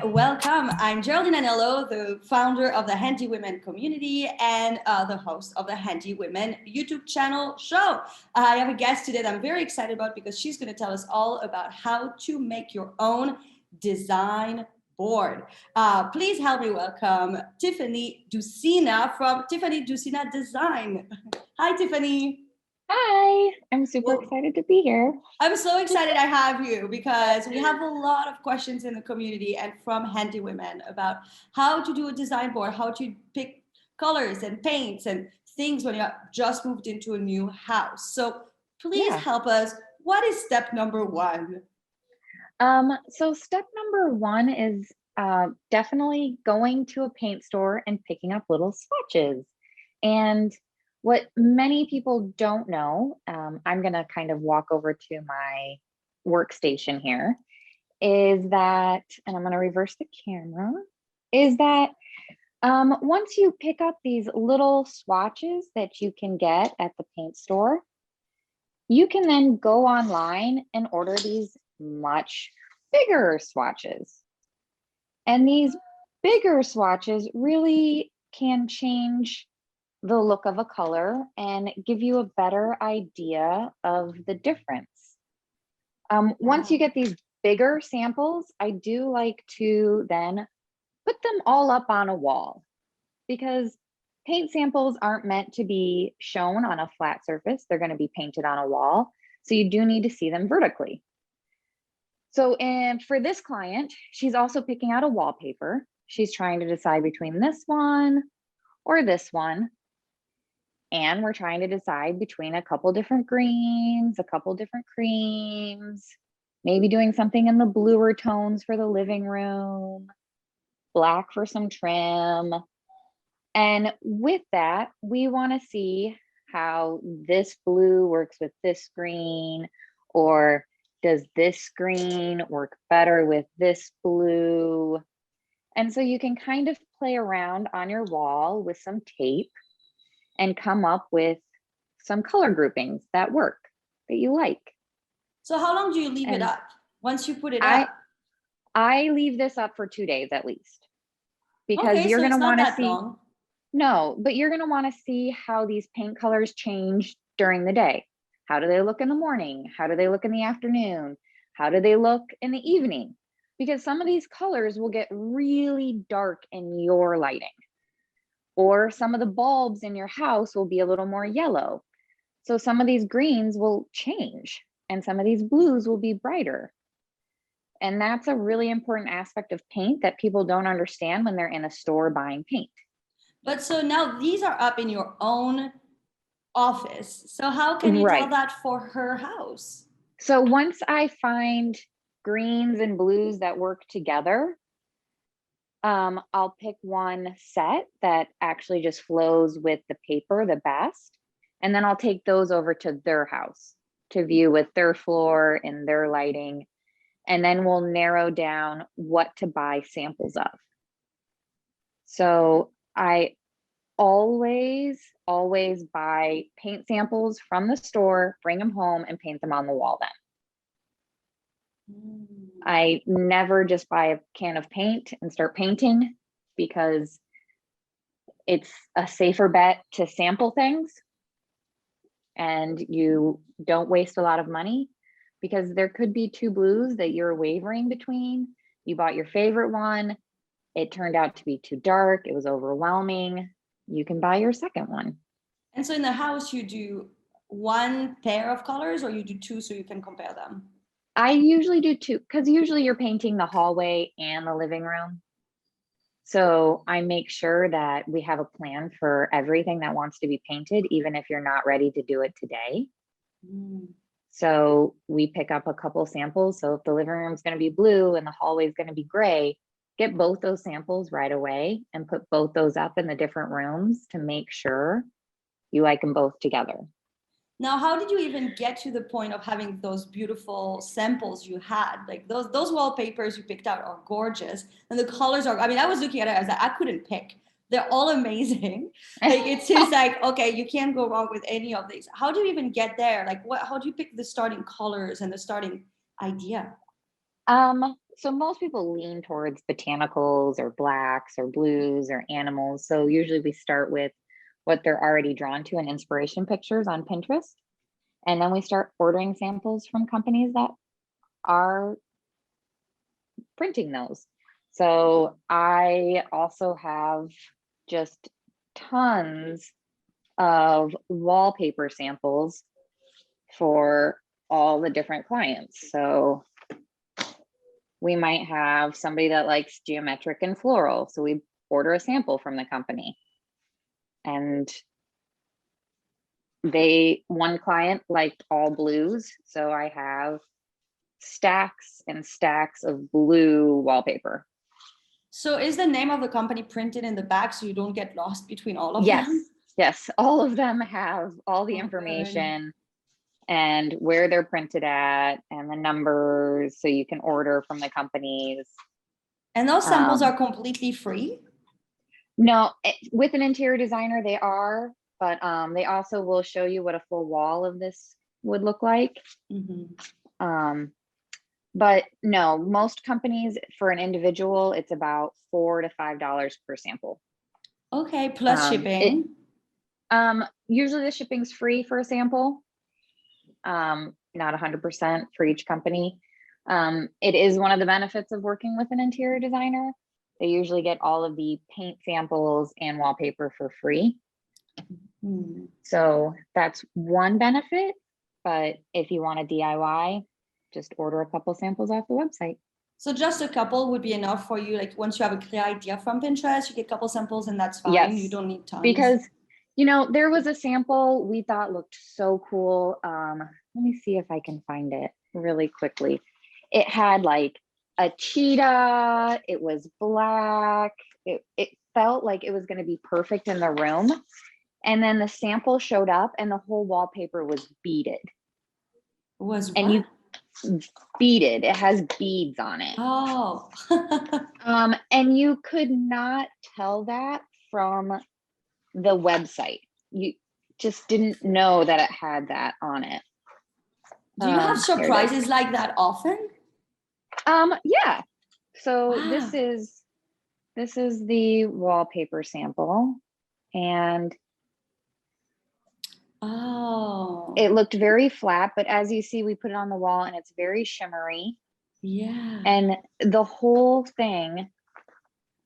welcome. I'm Geraldine Anello, the founder of the Handy Women community and the host of the Handy Women YouTube channel show. I have a guest today that I'm very excited about because she's going to tell us all about how to make your own design board. Please help me welcome Tiffany Dusina from Tiffany Dusina Design. Hi, Tiffany. Hi, I'm super excited to be here. I'm so excited I have you because we have a lot of questions in the community and from handy women about how to do a design board, how to pick colors and paints and things when you just moved into a new house. So please help us. What is step number one? So step number one is definitely going to a paint store and picking up little swatches. And what many people don't know, I'm going to kind of walk over to my workstation here, is that, and I'm going to reverse the camera, is that once you pick up these little swatches that you can get at the paint store, you can then go online and order these much bigger swatches. And these bigger swatches really can change the look of a color and give you a better idea of the difference. Once you get these bigger samples, I do like to then put them all up on a wall because paint samples aren't meant to be shown on a flat surface. They're going to be painted on a wall. So you do need to see them vertically. So, and for this client, she's also picking out a wallpaper. She's trying to decide between this one or this one. And we're trying to decide between a couple different greens, a couple different creams, maybe doing something in the bluer tones for the living room, black for some trim. And with that, we want to see how this blue works with this green, or does this green work better with this blue? And so you can kind of play around on your wall with some tape and come up with some color groupings that work, that you like. So how long do you leave it up once you put it up? I leave this up for 2 days at least, because you're so gonna wanna see, long. No, but you're gonna wanna see how these paint colors change during the day. How do they look in the morning? How do they look in the afternoon? How do they look in the evening? Because some of these colors will get really dark in your lighting. Or some of the bulbs in your house will be a little more yellow. So some of these greens will change and some of these blues will be brighter. And that's a really important aspect of paint that people don't understand when they're in a store buying paint. But so now these are up in your own office. So how can you tell that for her house? So once I find greens and blues that work together, I'll pick one set that actually just flows with the paper the best. And then I'll take those over to their house to view with their floor and their lighting. And then we'll narrow down what to buy samples of. So I always buy paint samples from the store, bring them home and paint them on the wall then. I never just buy a can of paint and start painting, because it's a safer bet to sample things and you don't waste a lot of money, because there could be two blues that you're wavering between. You bought your favorite one, it turned out to be too dark, it was overwhelming. You can buy your second one. And so in the house, you do one pair of colors or you do two so you can compare them? I usually do two, because usually you're painting the hallway and the living room. So I make sure that we have a plan for everything that wants to be painted, even if you're not ready to do it today. So we pick up a couple samples. So if the living room is going to be blue and the hallway is going to be gray, get both those samples right away and put both those up in the different rooms to make sure you like them both together. Now, how did you even get to the point of having those beautiful samples you had? Like those wallpapers you picked out are gorgeous. And the colors are, I mean, I was looking at it, I was like, I couldn't pick. They're all amazing. Like it seems like, okay, you can't go wrong with any of these. How do you even get there? Like how do you pick the starting colors and the starting idea? So most people lean towards botanicals or blacks or blues or animals. So usually we start with what they're already drawn to in inspiration pictures on Pinterest. And then we start ordering samples from companies that are printing those. So I also have just tons of wallpaper samples for all the different clients. So we might have somebody that likes geometric and floral. So we order a sample from the company. And one client liked all blues. So I have stacks and stacks of blue wallpaper. So is the name of the company printed in the back so you don't get lost between all of Yes, them? yes. All of them have all the Oh, good. information and where they're printed at and the numbers so you can order from the companies. And those samples are completely free? No, with an interior designer, they are, but they also will show you what a full wall of this would look like. But no, most companies for an individual, it's about $4 to $5 per sample. Okay, plus shipping. Usually the shipping's free for a sample. Not 100% for each company. It is one of the benefits of working with an interior designer. They usually get all of the paint samples and wallpaper for free. So that's one benefit. But if you want a DIY, just order a couple samples off the website. So just a couple would be enough for you. Like once you have a clear idea from Pinterest, you get a couple samples and that's fine. Yes, you don't need tons. Because, there was a sample we thought looked so cool. Let me see if I can find it really quickly. It had like a cheetah. It was black. It felt like it was going to be perfect in the room. And then the sample showed up and the whole wallpaper was beaded. Was what? And you beaded. It has beads on it. Oh. And you could not tell that from the website. You just didn't know that it had that on it. Do you have surprises like that often? Yeah. So wow. this is the wallpaper sample, and it looked very flat, but as you see, we put it on the wall and it's very shimmery. Yeah. And the whole thing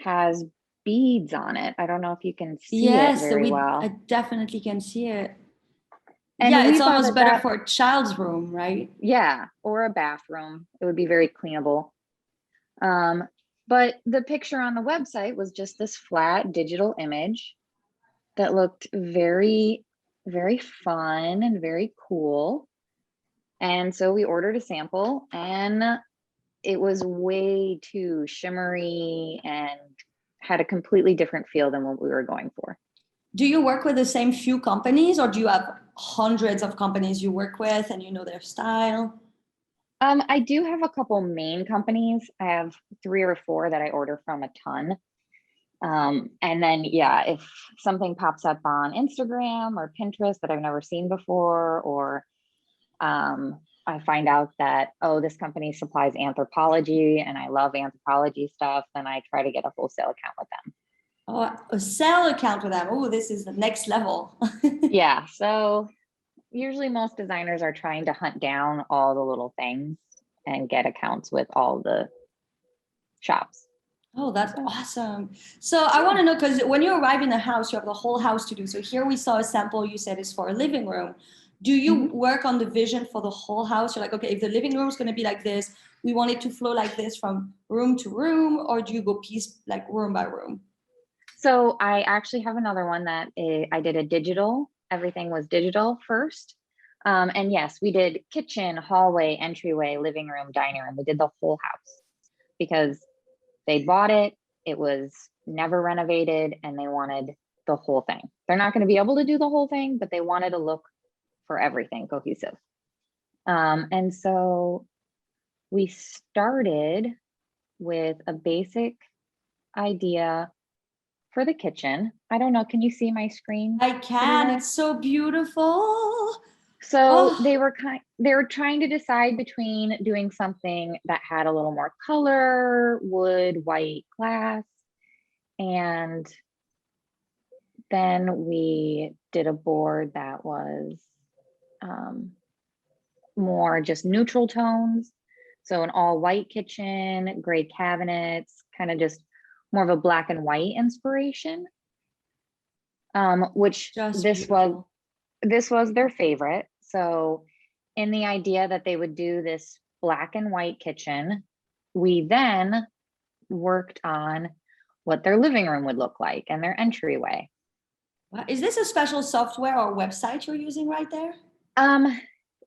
has beads on it. I don't know if you can see it very well. I definitely can see it. And yeah, it's almost better for a child's room, right? Yeah, or a bathroom. It would be very cleanable. But the picture on the website was just this flat digital image that looked very, very fun and very cool. And so we ordered a sample and it was way too shimmery and had a completely different feel than what we were going for. Do you work with the same few companies or do you have hundreds of companies you work with and you know their style? I do have a couple main companies. I have 3 or 4 that I order from a ton. And then, yeah, if something pops up on Instagram or Pinterest that I've never seen before, or I find out that, oh, this company supplies anthropology and I love anthropology stuff, then I try to get a wholesale account with them. Oh, a sell account with them. Oh, this is the next level. Yeah. So usually most designers are trying to hunt down all the little things and get accounts with all the shops. Oh, that's awesome. So I want to know, because when you arrive in a house, you have the whole house to do. So here we saw a sample you said is for a living room. Do you work on the vision for the whole house? You're like, okay, if the living room is going to be like this, we want it to flow like this from room to room, or do you go piece like room by room? So I actually have another one that I did a digital. Everything was digital first. And yes, we did kitchen, hallway, entryway, living room, dining room. We did the whole house because they bought it. It was never renovated and they wanted the whole thing. They're not going to be able to do the whole thing, but they wanted to look for everything cohesive. And so we started with a basic idea for the kitchen. I don't know, can you see my screen? I can, it's so beautiful. So Oh, they were trying to decide between doing something that had a little more color, wood, white, glass, and then we did a board that was um, more just neutral tones. So an all white kitchen, gray cabinets, kind of just more of a black and white inspiration. Which just beautiful. this was their favorite. So in the idea that they would do this black and white kitchen, we then worked on what their living room would look like and their entryway. Wow. Is this a special software or website you're using right there?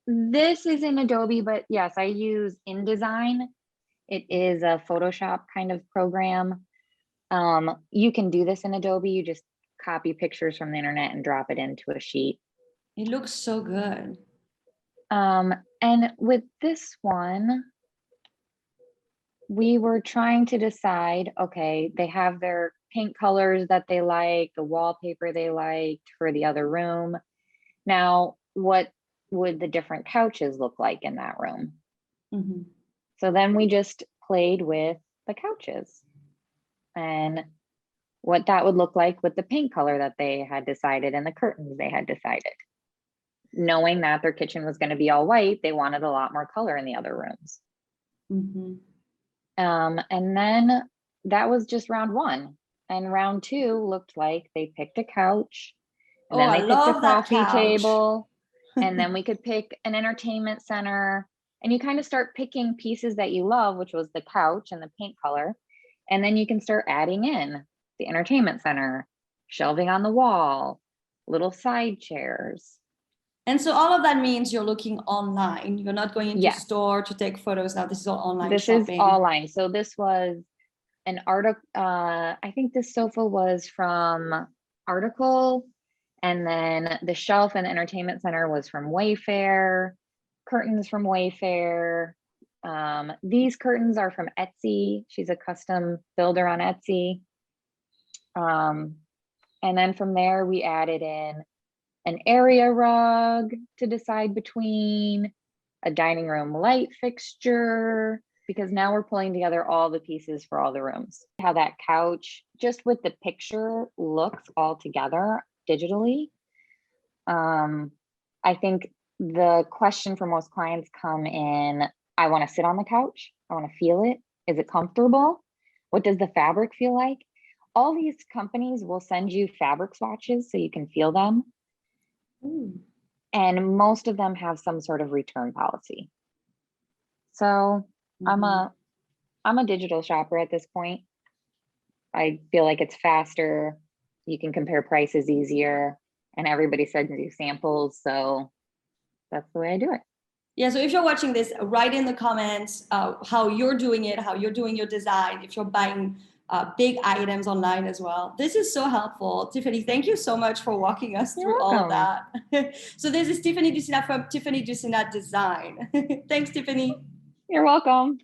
This is in Adobe, but yes, I use InDesign. It is a Photoshop kind of program. You can do this in Adobe. You just copy pictures from the internet and drop it into a sheet. It looks so good. And with this one, we were trying to decide, okay, they have their paint colors that they like, the wallpaper they liked for the other room. Now, what would the different couches look like in that room? Mhm. So then we just played with the couches and what that would look like with the paint color that they had decided and the curtains they had decided. Knowing that their kitchen was going to be all white, they wanted a lot more color in the other rooms. Mhm. And then that was just round one. And round two looked like they picked a couch, and Oh, then I they picked a love that coffee couch. table, and then we could pick an entertainment center. And you kind of start picking pieces that you love, which was the couch and the paint color. And then you can start adding in the entertainment center, shelving on the wall, little side chairs. And so all of that means you're looking online. You're not going into Yes, store to take photos now. This is all online this is all shopping. line. So this was an article. I think this sofa was from Article, and then the shelf and the entertainment center was from Wayfair, curtains from Wayfair. These curtains are from Etsy. She's a custom builder on Etsy. And then from there, we added in an area rug to decide between, a dining room light fixture, because now we're pulling together all the pieces for all the rooms. How that couch, just with the picture, looks all together digitally. I think the question for most clients come in, I want to sit on the couch. I want to feel it. Is it comfortable? What does the fabric feel like? All these companies will send you fabric swatches so you can feel them. Ooh. And most of them have some sort of return policy. So Mhm. I'm a digital shopper at this point. I feel like it's faster. You can compare prices easier, and everybody sends you samples. So that's the way I do it. Yeah, so if you're watching this, write in the comments how you're doing it, how you're doing your design, if you're buying big items online as well. This is so helpful. Tiffany, thank you so much for walking us You're through all of welcome. that. So this is Tiffany Dusina from Tiffany Dusina Design. Thanks, Tiffany. You're welcome.